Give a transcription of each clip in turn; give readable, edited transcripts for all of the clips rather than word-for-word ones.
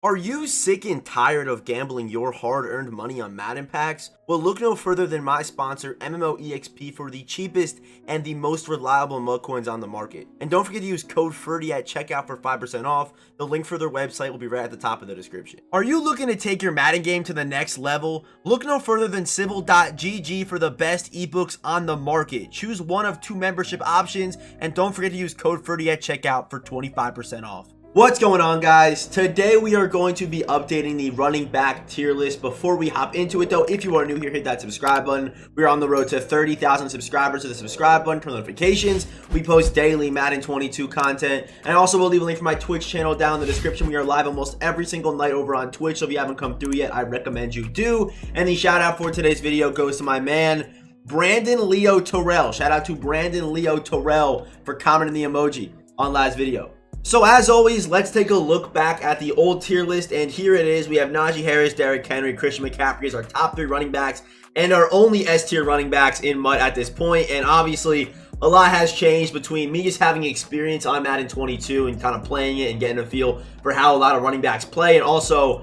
Are you sick and tired of gambling your hard-earned money on Madden packs? Well, look no further than my sponsor, MMOEXP, for the cheapest and the most reliable mug coins on the market. And don't forget to use code FERDY at checkout for 5% off. The link for their website will be right at the top of the description. Are you looking to take your Madden game to the next level? Look no further than Civil.gg for the best ebooks on the market. Choose one of 2 membership options, and don't forget to use code FERDY at checkout for 25% off. What's going on, guys? Today we are going to be updating the running back tier list. Before we hop into it though, if you are new here, hit that subscribe button. We're on the road to 30,000 subscribers. To the subscribe button, turn notifications. We post daily Madden 22 content, and also we'll leave a link for my Twitch channel down in the description. We are live almost every single night over on Twitch, so if you haven't come through yet, I recommend you do. And the shout out for today's video goes to my man Brandon Leo Terrell. Shout out to Brandon Leo Terrell for commenting the emoji on last video. So as always, let's take a look back at the old tier list, and here it is. We have Najee Harris, Derrick Henry, Christian McCaffrey as our top 3 running backs, and our only S tier running backs in MUT at this point. And obviously, a lot has changed between me just having experience on Madden 22 and kind of playing it and getting a feel for how a lot of running backs play, and also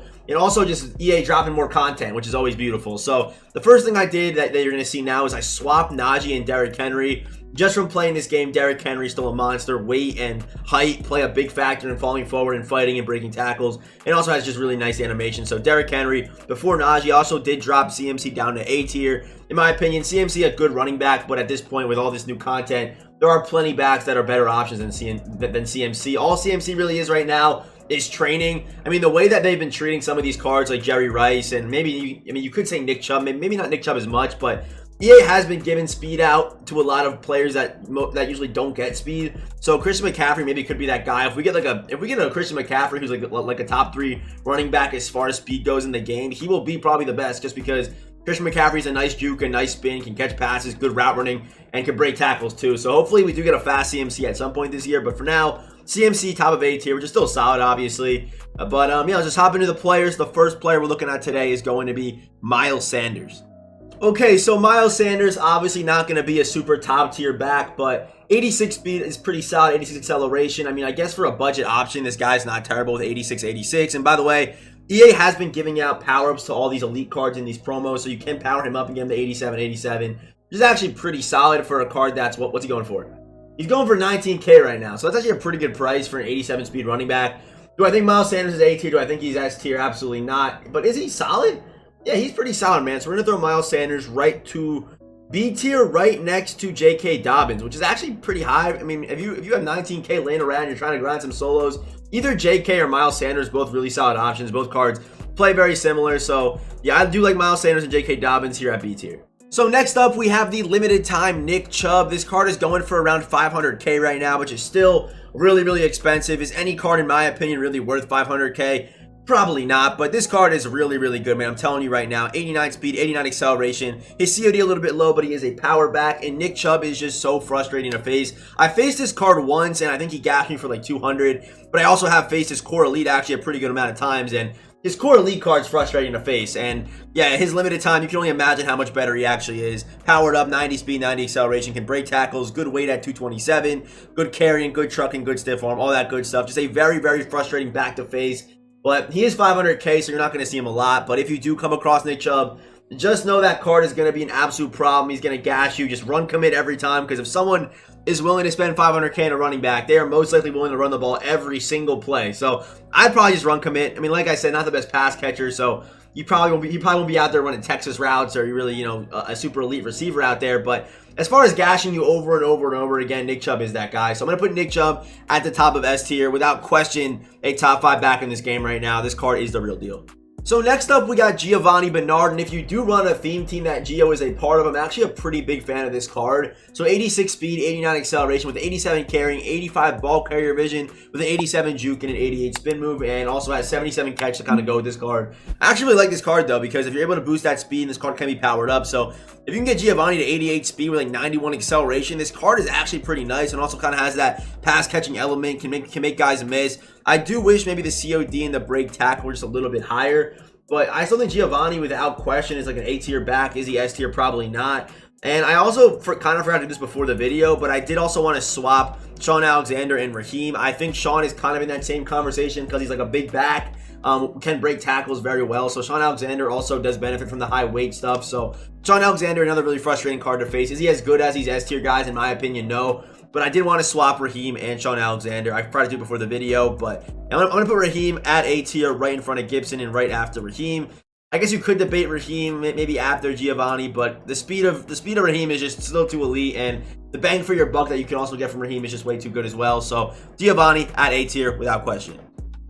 just EA dropping more content, which is always beautiful. So the first thing I did that you're going to see now is I swapped Najee and Derrick Henry. Just from playing this game, Derrick Henry is still a monster. Weight and height play a big factor in falling forward and fighting and breaking tackles. And also has just really nice animation. So Derrick Henry before Najee. Also did drop CMC down to A tier. In my opinion, CMC a good running back, but at this point with all this new content, there are plenty backs that are better options than CMC. All CMC really is right now is training. I mean, the way that they've been treating some of these cards like Jerry Rice and maybe you could say Nick Chubb, maybe not Nick Chubb as much, but EA has been giving speed out to a lot of players that usually don't get speed. So Christian McCaffrey maybe could be that guy. If we get a Christian McCaffrey who's like a top 3 running back as far as speed goes in the game, he will be probably the best just because Christian McCaffrey's a nice juke, a nice spin, can catch passes, good route running, and can break tackles too. So hopefully we do get a fast CMC at some point this year. But for now, CMC top of A tier, which is still solid, obviously. But yeah, let's just hop into the players. The first player we're looking at today is going to be Miles Sanders. Okay, so Miles Sanders, obviously not going to be a super top tier back, but 86 speed is pretty solid, 86 acceleration. I mean, I guess for a budget option, this guy's not terrible with 86. And by the way, EA has been giving out power-ups to all these elite cards in these promos, so you can power him up and get him to 87. Which is actually pretty solid for a card that's, what's he going for? He's going for 19K right now, so that's actually a pretty good price for an 87 speed running back. Do I think Miles Sanders is A tier? Do I think he's S tier? Absolutely not. But is he solid? Yeah, he's pretty solid, man. So we're going to throw Miles Sanders right to B tier, right next to J.K. Dobbins, which is actually pretty high. I mean, if you have 19K laying around, you're trying to grind some solos, either J.K. or Miles Sanders, both really solid options. Both cards play very similar. So yeah, I do like Miles Sanders and J.K. Dobbins here at B tier. So next up, we have the limited time Nick Chubb. This card is going for around 500K right now, which is still really expensive. Is any card, in my opinion, really worth 500K? Probably not, but this card is really good, man. I'm telling you right now, 89 speed, 89 acceleration. His COD a little bit low, but he is a power back, and Nick Chubb is just so frustrating to face. I faced this card once, and I think he gassed me for like 200, but I also have faced his core elite actually a pretty good amount of times, and his core elite card's frustrating to face. And yeah, his limited time, you can only imagine how much better he actually is. Powered up, 90 speed, 90 acceleration, can break tackles, good weight at 227, good carrying, good trucking, good stiff arm, all that good stuff. Just a very frustrating back to face. But he is 500K, so you're not going to see him a lot. But if you do come across Nick Chubb, just know that card is going to be an absolute problem. He's going to gash you. Just run commit every time, because if someone is willing to spend 500K on a running back, they are most likely willing to run the ball every single play. So I'd probably just run commit. I mean, like I said, not the best pass catcher, so he probably won't be out there running Texas routes or really, a super elite receiver out there. But as far as gashing you over and over again, Nick Chubb is that guy. So I'm going to put Nick Chubb at the top of S tier. Without question, a top 5 back in this game right now. This card is the real deal. So next up, we got Giovani Bernard, and if you do run a theme team that Gio is a part of, I'm actually a pretty big fan of this card. So 86 speed, 89 acceleration with 87 carrying, 85 ball carrier vision with an 87 juke and an 88 spin move, and also has 77 catch to kind of go with this card. I actually really like this card though, because if you're able to boost that speed, this card can be powered up. So if you can get Giovani to 88 speed with like 91 acceleration, this card is actually pretty nice, and also kind of has that pass catching element, can make guys miss. I do wish maybe the COD and the break tackle were just a little bit higher, but I still think Giovani, without question, is like an A tier back. Is he S tier? Probably not. And I also kind of forgot to do this before the video, but I did also want to swap Shaun Alexander and Raheem. I think Shaun is kind of in that same conversation because he's like a big back, can break tackles very well. So Shaun Alexander also does benefit from the high weight stuff. So Shaun Alexander, another really frustrating card to face. Is he as good as these S tier guys? In my opinion, no. But I did want to swap Raheem and Shaun Alexander. I tried to do it before the video, but I'm going to put Raheem at A tier right in front of Gibson and right after Raheem. I guess you could debate Raheem maybe after Giovani, but the speed of Raheem is just still too elite, and the bang for your buck that you can also get from Raheem is just way too good as well. So Giovani at A tier without question.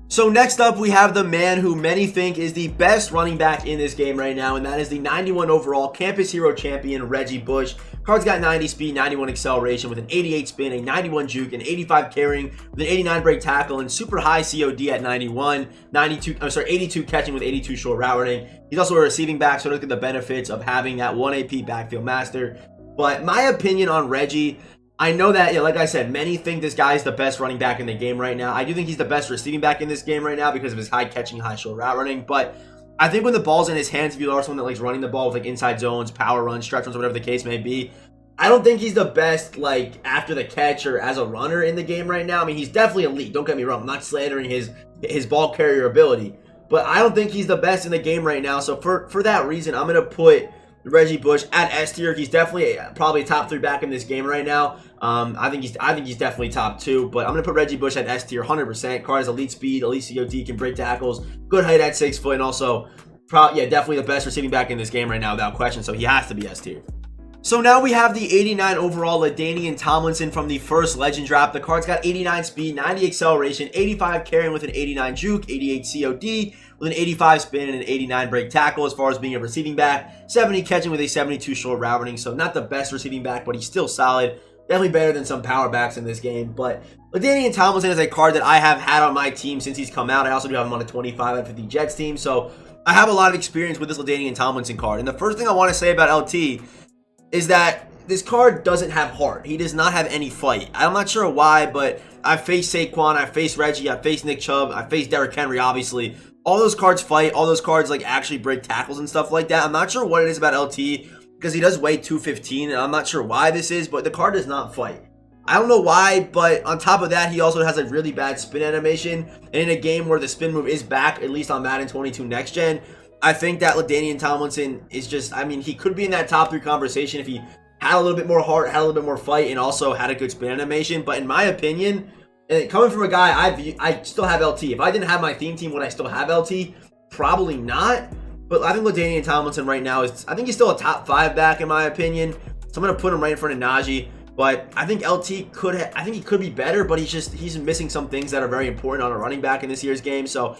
So next up, we have the man who many think is the best running back in this game right now, and that is the 91 overall Campus Hero champion, Reggie Bush. Card's got 90 speed, 91 acceleration with an 88 spin, a 91 juke, an 85 carrying with an 89 break tackle, and super high COD at 82 catching with 82 short route running. He's also a receiving back, so look at the benefits of having that 1 AP backfield master. But my opinion on Reggie, I know that, like I said, many think this guy is the best running back in the game right now. I do think he's the best receiving back in this game right now because of his high catching, high short route running. But I think when the ball's in his hands, if you are someone that likes running the ball with like inside zones, power runs, stretch runs, whatever the case may be, I don't think he's the best like after the catch or as a runner in the game right now. I mean, he's definitely elite. Don't get me wrong. I'm not slandering his ball carrier ability, but I don't think he's the best in the game right now. So for that reason, I'm gonna put Reggie Bush at S tier. He's definitely probably a top 3 back in this game right now. I think he's definitely top 2, but I'm gonna put Reggie Bush at S tier 100%. Card has elite speed, elite COD, can break tackles, good height at 6 foot, and also definitely the best receiving back in this game right now without question. So he has to be S tier. So now we have the 89 overall Latainian Tomlinson from the first legend drop. The card's got 89 speed, 90 acceleration, 85 carrying with an 89 juke, 88 COD with an 85 spin and an 89 break tackle as far as being a receiving back, 70 catching with a 72 short route running. So not the best receiving back, but he's still solid. Definitely better than some power backs in this game. But Latainian Tomlinson is a card that I have had on my team since he's come out. I also do have him on a 25 out 50 Jets team. So I have a lot of experience with this Latainian Tomlinson card. And the first thing I want to say about LT is that this card doesn't have heart. He does not have any fight. I'm not sure why, but I faced Saquon, I faced Reggie, I faced Nick Chubb, I faced Derrick Henry, obviously. All those cards fight. All those cards like actually break tackles and stuff like that. I'm not sure what it is about LT because he does weigh 215, and I'm not sure why this is, but the card does not fight. I don't know why, but on top of that, he also has a really bad spin animation. And in a game where the spin move is back, at least on Madden 22 Next Gen, I think that Latainian Tomlinson is just, I mean, he could be in that top 3 conversation if he had a little bit more heart, had a little bit more fight, and also had a good spin animation. But in my opinion, and coming from a guy, I still have LT. If I didn't have my theme team, would I still have LT? Probably not. But I think Latainian Tomlinson right now is, I think he's still a top 5 back in my opinion. So I'm going to put him right in front of Najee. But I think LT could, I think he could be better, but he's missing some things that are very important on a running back in this year's game. So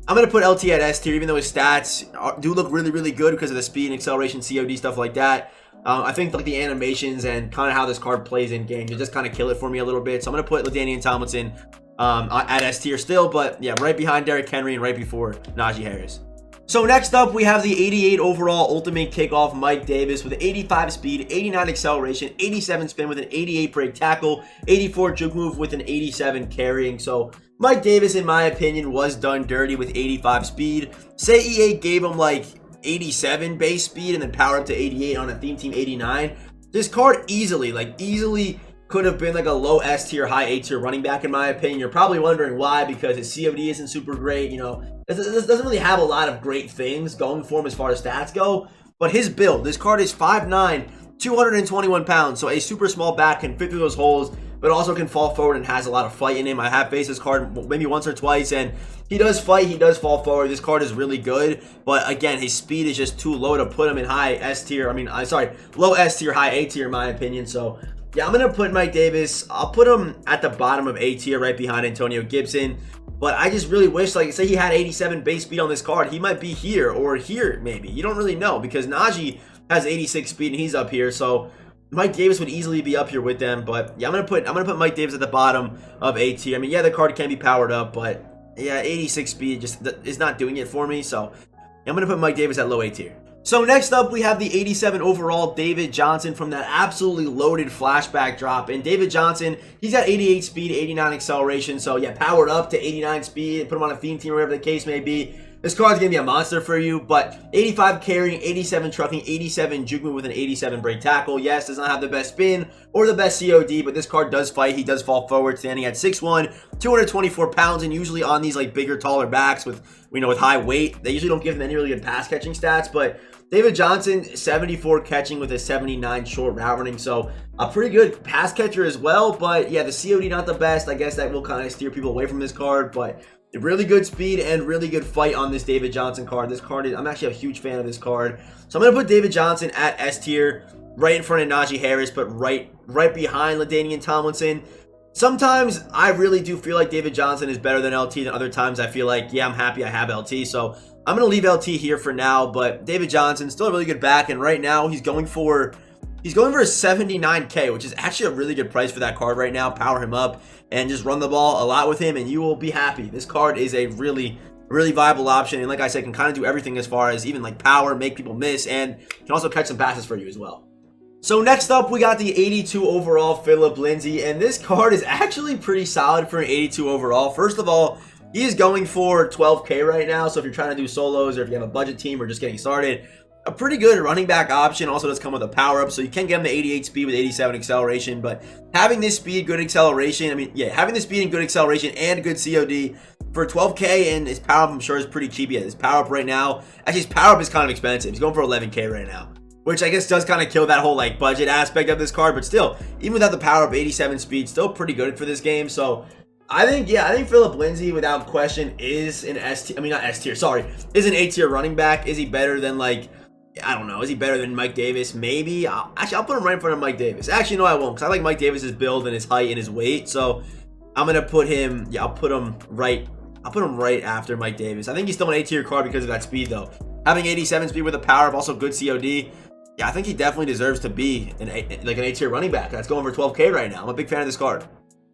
I'm going to put LT at S tier, even though his stats do look really, really good because of the speed and acceleration, COD, stuff like that. I think like the animations and kind of how this card plays in game, they just kind of kill it for me a little bit. So I'm going to put Latainian Tomlinson at S tier still, but yeah, right behind Derrick Henry and right before Najee Harris. So next up, we have the 88 overall ultimate kickoff Mike Davis with 85 speed, 89 acceleration, 87 spin with an 88 break tackle, 84 juke move with an 87 carrying. So Mike Davis, in my opinion, was done dirty with 85 speed. Say EA gave him like 87 base speed and then power up to 88 on a theme team 89. This card easily could have been like a low S tier, high A tier running back in my opinion. You're probably wondering why, because his COD isn't super great. You know, this doesn't really have a lot of great things going for him as far as stats go. But his build, this card is 5'9", 221 pounds. So a super small back can fit through those holes, but also can fall forward and has a lot of fight in him. I have faced this card maybe once or twice, and he does fight, he does fall forward. This card is really good, but again, his speed is just too low to put him in high S tier. Low S tier, high A tier in my opinion. So yeah, I'm going to put Mike Davis, I'll put him at the bottom of A tier right behind Antonio Gibson. But I just really wish, like, say he had 87 base speed on this card, he might be here or here maybe. You don't really know because Najee has 86 speed and he's up here. So Mike Davis would easily be up here with them. But yeah, I'm gonna put Mike Davis at the bottom of A tier. I mean, yeah, the card can be powered up, but yeah, 86 speed just is not doing it for me. So I'm gonna put Mike Davis at low A tier. So next up, we have the 87 overall David Johnson from that absolutely loaded flashback drop. And David Johnson, he's got 88 speed, 89 acceleration. So yeah, powered up to 89 speed, put him on a theme team or whatever the case may be. this card's going to be a monster for you. But 85 carrying, 87 trucking, 87 juke move with an 87 break tackle. Yes, does not have the best spin or the best COD, but this card does fight. He does fall forward, standing at 6'1", 224 pounds, and usually on these like bigger, taller backs with, with high weight, they usually don't give them any really good pass catching stats. But David Johnson, 74 catching with a 79 short route running, so a pretty good pass catcher as well. But yeah, the COD not the best. I guess that will kind of steer people away from this card, but really good speed and really good fight on this David Johnson card. This card is, I'm actually a huge fan of this card. So I'm going to put David Johnson at S tier, right in front of Najee Harris, but right behind Latainian Tomlinson. Sometimes I really do feel like David Johnson is better than LT, and other times I feel like, yeah, I'm happy I have LT. So I'm going to leave LT here for now, but David Johnson still a really good back, and right now he's going for a 79K, which is actually a really good price for that card right now. Power him up and just run the ball a lot with him, and you will be happy. This card is a really viable option, and like I said, can kind of do everything as far as even like power, make people miss, and can also catch some passes for you as well. So next up, we got the 82 overall Phillip Lindsay, and this card is actually pretty solid for an 82 overall. First of all, he is going for 12K right now, so if you're trying to do solos or if you have a budget team or just getting started, a pretty good running back option. Also does come with a power up, so you can get him the 88 speed with 87 acceleration. But having this speed, good acceleration, having the speed and good acceleration and good COD for 12K, and his power up, I'm sure, is pretty cheap. Yeah, his power up right now, actually his power up is kind of expensive. He's going for 11K right now, which I guess does kind of kill that whole like budget aspect of this card. But still, even without the power up, 87 speed, still pretty good for this game. So I think Phillip Lindsay without question is an is an A tier running back. Is he better than like, I don't know, is he better than Mike Davis? Maybe. I'll put him right in front of Mike Davis. Actually, no, I won't, because I like Mike Davis's build and his height and his weight. So I'm gonna put him, I'll put him right after Mike Davis. I think he's still an A tier card because of that speed though. Having 87 speed with a power of also good COD. Yeah, I think he definitely deserves to be an A tier running back. That's going for 12K right now. I'm a big fan of this card.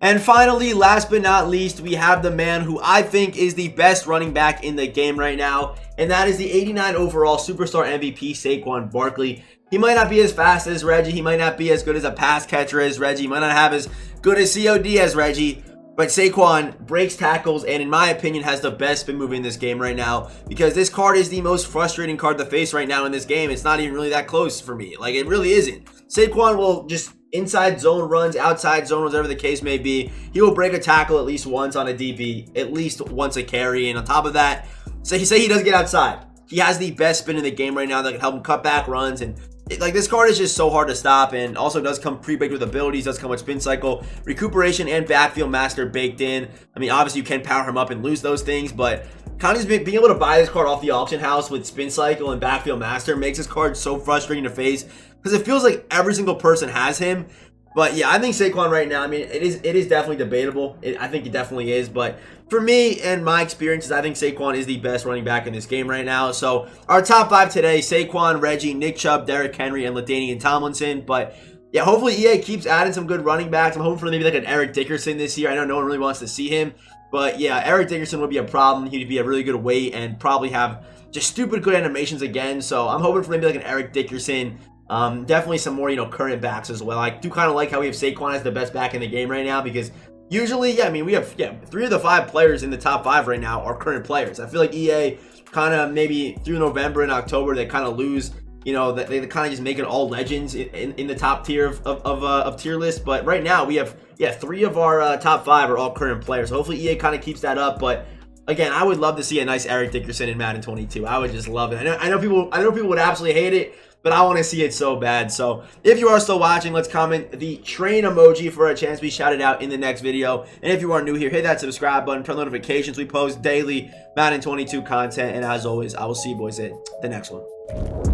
And finally, last but not least, we have the man who I think is the best running back in the game right now, and that is the 89 overall superstar MVP, Saquon Barkley. He might not be as fast as Reggie. He might not be as good as a pass catcher as Reggie. He might not have as good a COD as Reggie. But Saquon breaks tackles and, in my opinion, has the best spin move in this game right now, because this card is the most frustrating card to face right now in this game. It's not even really that close for me. Like, it really isn't. Saquon will just inside zone runs, outside zone runs, whatever the case may be. He will break a tackle at least once on a DB, at least once a carry. And on top of that, say he does get outside. He has the best spin in the game right now that can help him cut back runs, and like, this card is just so hard to stop, and also does come pre-baked with abilities, does come with spin cycle, recuperation, and backfield master baked in. I mean, obviously you can power him up and lose those things, but kind of just being able to buy this card off the auction house with spin cycle and backfield master makes this card so frustrating to face, because it feels like every single person has him. But yeah, I think Saquon right now, I mean, it is definitely debatable. I think it definitely is. But for me and my experiences, I think Saquon is the best running back in this game right now. So our top 5 today, Saquon, Reggie, Nick Chubb, Derrick Henry, and Latainian Tomlinson. But yeah, hopefully EA keeps adding some good running backs. I'm hoping for maybe like an Eric Dickerson this year. I know no one really wants to see him. But yeah, Eric Dickerson would be a problem. He'd be a really good weight and probably have just stupid good animations again. So I'm hoping for maybe like an Eric Dickerson. Definitely some more, current backs as well. I do kind of like how we have Saquon as the best back in the game right now, because usually, yeah, I mean, we have 3 of the 5 players in the top 5 right now are current players. I feel like EA kind of maybe through November and October, they kind of lose, that they kind of just make it all legends in the top tier of tier list. But right now we have 3 of our top 5 are all current players. So hopefully EA kind of keeps that up. But again, I would love to see a nice Eric Dickerson in Madden 22. I would just love it. I know people would absolutely hate it, but I want to see it so bad. So if you are still watching, let's comment the train emoji for a chance to be shouted out in the next video. And if you are new here, hit that subscribe button, turn notifications. We post daily Madden 22 content. And as always, I will see you boys in the next one.